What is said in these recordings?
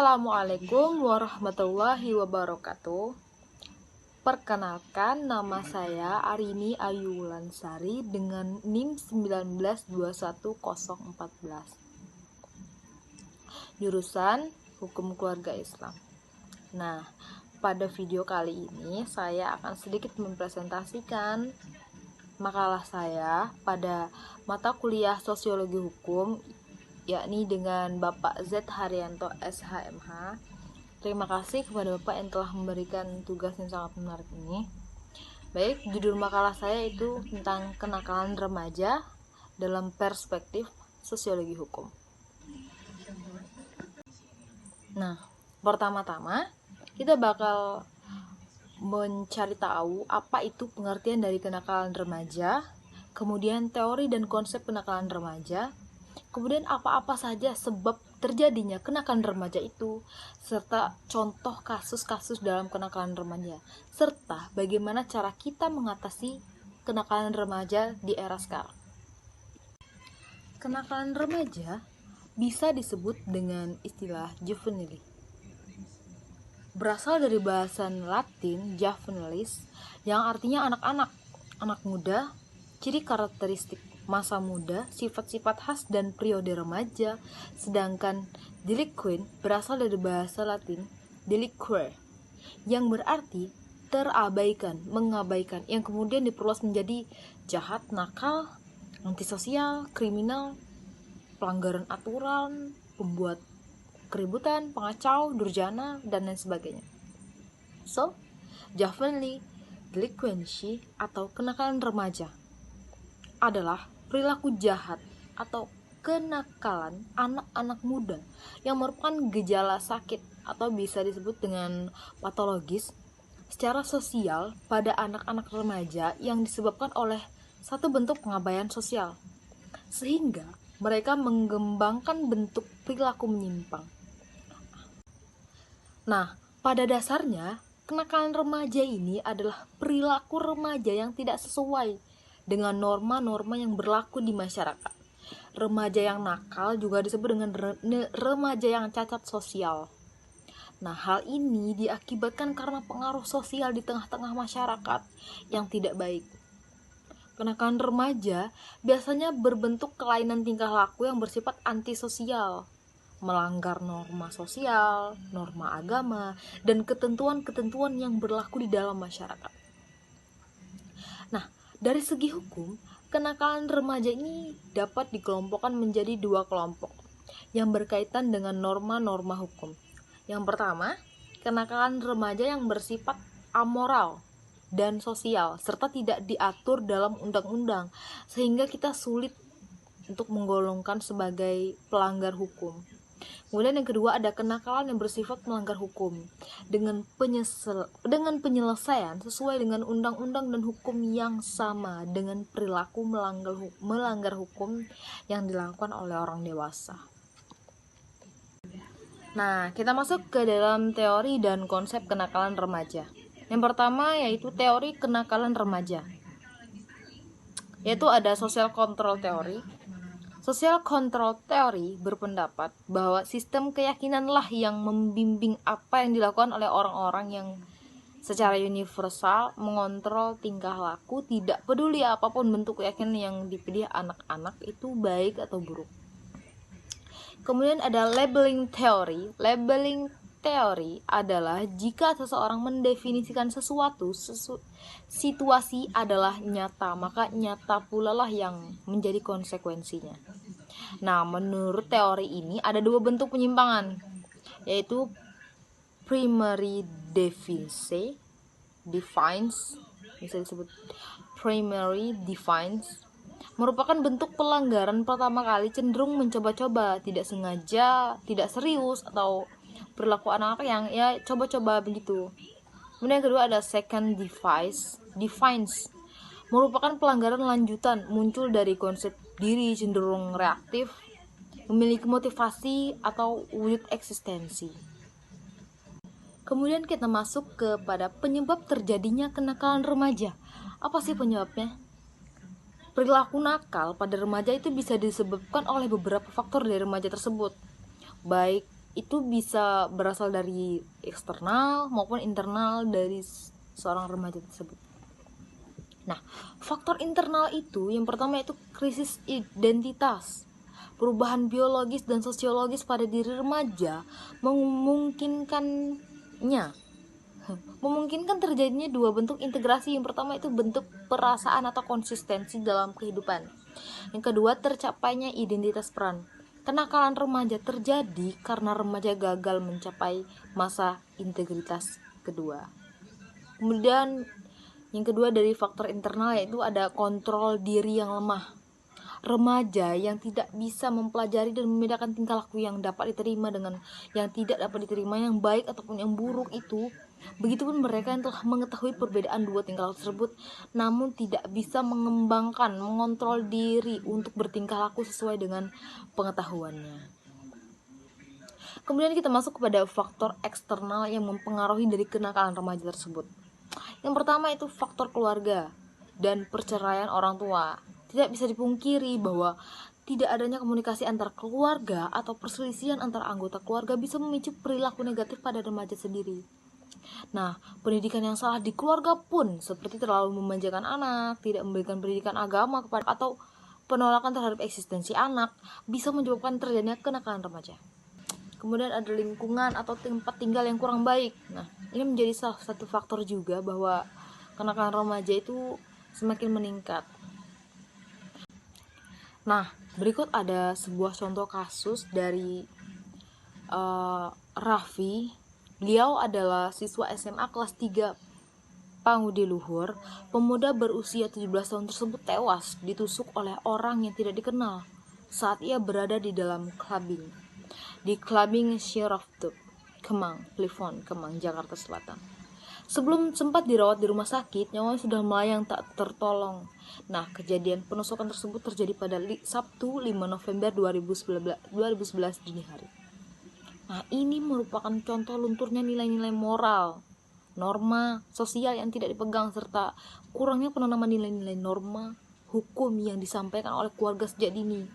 Assalamualaikum warahmatullahi wabarakatuh. Perkenalkan, nama saya Arini Ayu Wulansari dengan NIM 1921014. Jurusan Hukum Keluarga Islam. Nah, pada video kali ini saya akan sedikit mempresentasikan makalah saya pada mata kuliah Sosiologi Hukum, yakni dengan Bapak Z Haryanto SHMH. Terima kasih kepada Bapak yang telah memberikan tugas yang sangat menarik ini. Baik, judul makalah saya itu tentang kenakalan remaja dalam perspektif sosiologi hukum. Nah, pertama-tama kita bakal mencari tahu apa itu pengertian dari kenakalan remaja, kemudian teori dan konsep kenakalan remaja, kemudian apa-apa saja sebab terjadinya kenakalan remaja itu, serta contoh kasus-kasus dalam kenakalan remaja, serta bagaimana cara kita mengatasi kenakalan remaja di era sekarang. Kenakalan remaja bisa disebut dengan istilah juvenile. Berasal dari bahasan Latin juvenilis yang artinya anak-anak, anak muda, ciri karakteristik masa muda, sifat-sifat khas dan periode remaja. Sedangkan delinquent berasal dari bahasa Latin deliquere yang berarti terabaikan, mengabaikan, yang kemudian diperluas menjadi jahat, nakal, antisosial, kriminal, pelanggaran aturan, pembuat keributan, pengacau, durjana, dan lain sebagainya. So, juvenile delinquency atau kenakalan remaja adalah perilaku jahat atau kenakalan anak-anak muda yang merupakan gejala sakit atau bisa disebut dengan patologis secara sosial pada anak-anak remaja yang disebabkan oleh satu bentuk pengabaian sosial, sehingga mereka mengembangkan bentuk perilaku menyimpang. Nah, pada dasarnya kenakalan remaja ini adalah perilaku remaja yang tidak sesuai dengan norma-norma yang berlaku di masyarakat. Remaja yang nakal juga disebut dengan remaja yang cacat sosial. Nah, hal ini diakibatkan karena pengaruh sosial di tengah-tengah masyarakat yang tidak baik. Kenakalan remaja biasanya berbentuk kelainan tingkah laku yang bersifat antisosial, melanggar norma sosial, norma agama, dan ketentuan-ketentuan yang berlaku di dalam masyarakat. Nah, dari segi hukum, kenakalan remaja ini dapat dikelompokkan menjadi dua kelompok yang berkaitan dengan norma-norma hukum. Yang pertama, kenakalan remaja yang bersifat amoral dan sosial serta tidak diatur dalam undang-undang, sehingga kita sulit untuk menggolongkan sebagai pelanggar hukum. Kemudian yang kedua ada kenakalan yang bersifat melanggar hukum dengan penyelesaian sesuai dengan undang-undang dan hukum yang sama dengan perilaku melanggar hukum yang dilakukan oleh orang dewasa. Nah, kita masuk ke dalam teori dan konsep kenakalan remaja. Yang pertama yaitu teori kenakalan remaja, yaitu ada social control theory. Social control theory berpendapat bahwa sistem keyakinanlah yang membimbing apa yang dilakukan oleh orang-orang yang secara universal mengontrol tingkah laku, tidak peduli apapun bentuk keyakinan yang dipilih anak-anak itu baik atau buruk. Kemudian ada labeling theory. Labeling theory adalah jika seseorang mendefinisikan sesuatu situasi adalah nyata, maka nyata pula lah yang menjadi konsekuensinya. Nah, menurut teori ini ada dua bentuk penyimpangan, yaitu primary defense, bisa disebut primary defense, merupakan bentuk pelanggaran pertama kali cenderung mencoba-coba, tidak sengaja, tidak serius, atau perilaku anak-anak yang ya coba-coba begitu. Kemudian yang kedua ada second defense, merupakan pelanggaran lanjutan, muncul dari konsep diri cenderung reaktif, memiliki motivasi atau wujud eksistensi. Kemudian kita masuk kepada penyebab terjadinya kenakalan remaja. Apa sih penyebabnya? Perilaku nakal pada remaja itu bisa disebabkan oleh beberapa faktor dari remaja tersebut, baik itu bisa berasal dari eksternal maupun internal dari seorang remaja tersebut. Nah, faktor internal itu yang pertama itu krisis identitas. Perubahan biologis dan sosiologis pada diri remaja memungkinkan terjadinya dua bentuk integrasi. Yang pertama itu bentuk perasaan atau konsistensi dalam kehidupan. Yang kedua, tercapainya identitas peran. Kenakalan remaja terjadi karena remaja gagal mencapai masa integritas kedua. Kemudian yang kedua dari faktor internal yaitu ada kontrol diri yang lemah. Remaja yang tidak bisa mempelajari dan membedakan tingkah laku yang dapat diterima dengan yang tidak dapat diterima, yang baik ataupun yang buruk itu. Begitupun mereka yang telah mengetahui perbedaan dua tingkah laku tersebut namun tidak bisa mengembangkan, mengontrol diri untuk bertingkah laku sesuai dengan pengetahuannya. Kemudian kita masuk kepada faktor eksternal yang mempengaruhi dari kenakalan remaja tersebut. Yang pertama itu faktor keluarga dan perceraian orang tua. Tidak bisa dipungkiri bahwa tidak adanya komunikasi antar keluarga atau perselisihan antar anggota keluarga bisa memicu perilaku negatif pada remaja sendiri. Nah, pendidikan yang salah di keluarga pun seperti terlalu memanjakan anak, tidak memberikan pendidikan agama kepada atau penolakan terhadap eksistensi anak bisa menyebabkan terjadinya kenakalan remaja. Kemudian ada lingkungan atau tempat tinggal yang kurang baik. Nah, ini menjadi salah satu faktor juga bahwa kenakalan remaja itu semakin meningkat. Nah, berikut ada sebuah contoh kasus dari Raffi. Beliau adalah siswa SMA kelas 3 Pangudi Luhur. Pemuda berusia 17 tahun tersebut tewas ditusuk oleh orang yang tidak dikenal saat ia berada di dalam clubbing di clubbing Sheraton Kemang, Plifon, Kemang, Jakarta Selatan. Sebelum sempat dirawat di rumah sakit, nyawanya sudah melayang tak tertolong. Nah, kejadian penusukan tersebut terjadi pada Sabtu 5 November 2011 dini hari. Nah, ini merupakan contoh lunturnya nilai-nilai moral, norma sosial yang tidak dipegang, serta kurangnya penanaman nilai-nilai norma hukum yang disampaikan oleh keluarga sejak dini.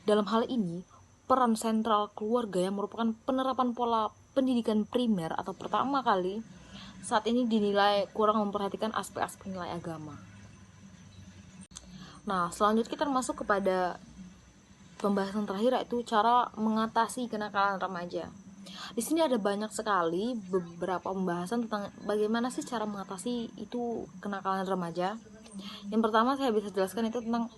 Dalam hal ini, peran sentral keluarga yang merupakan penerapan pola pendidikan primer atau pertama kali saat ini dinilai kurang memperhatikan aspek-aspek nilai agama. Nah, selanjutnya kita masuk kepada pembahasan terakhir, yaitu cara mengatasi kenakalan remaja. Di sini ada banyak sekali beberapa pembahasan tentang bagaimana sih cara mengatasi itu kenakalan remaja. Yang pertama saya bisa jelaskan itu tentang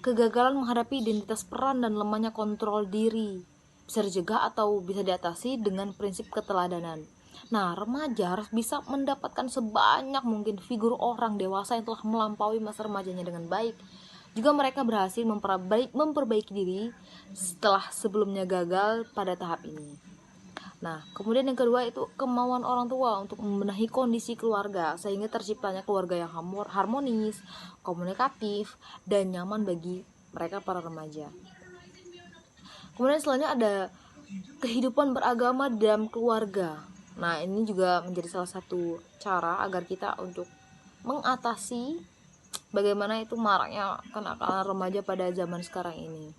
kegagalan menghadapi identitas peran dan lemahnya kontrol diri. Bisa dicegah atau bisa diatasi dengan prinsip keteladanan. Nah, remaja harus bisa mendapatkan sebanyak mungkin figur orang dewasa yang telah melampaui masa remajanya dengan baik. Juga mereka berhasil memperbaiki diri setelah sebelumnya gagal pada tahap ini. Nah, kemudian yang kedua itu kemauan orang tua untuk membenahi kondisi keluarga sehingga terciptanya keluarga yang harmonis, komunikatif, dan nyaman bagi mereka para remaja. Kemudian selanjutnya ada kehidupan beragama dalam keluarga. Nah, ini juga menjadi salah satu cara agar kita untuk mengatasi bagaimana itu maraknya kenakalan remaja pada zaman sekarang ini.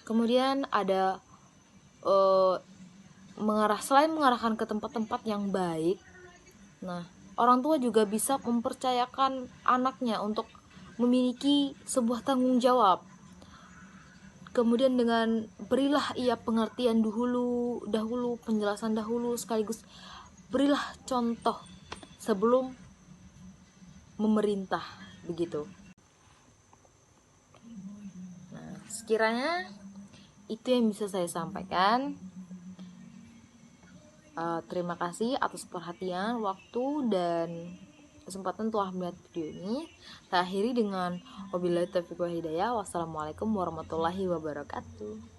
Kemudian ada selain mengarahkan ke tempat-tempat yang baik, nah, orang tua juga bisa mempercayakan anaknya untuk memiliki sebuah tanggung jawab. Kemudian dengan berilah ia pengertian dahulu, penjelasan dahulu, sekaligus berilah contoh sebelum memerintah, begitu. Nah, sekiranya itu yang bisa saya sampaikan. Terima kasih atas perhatian, waktu, dan kesempatan telah melihat video ini. Saya akhiri dengan wabillahi taufiq wal hidayah. Wassalamualaikum warahmatullahi wabarakatuh.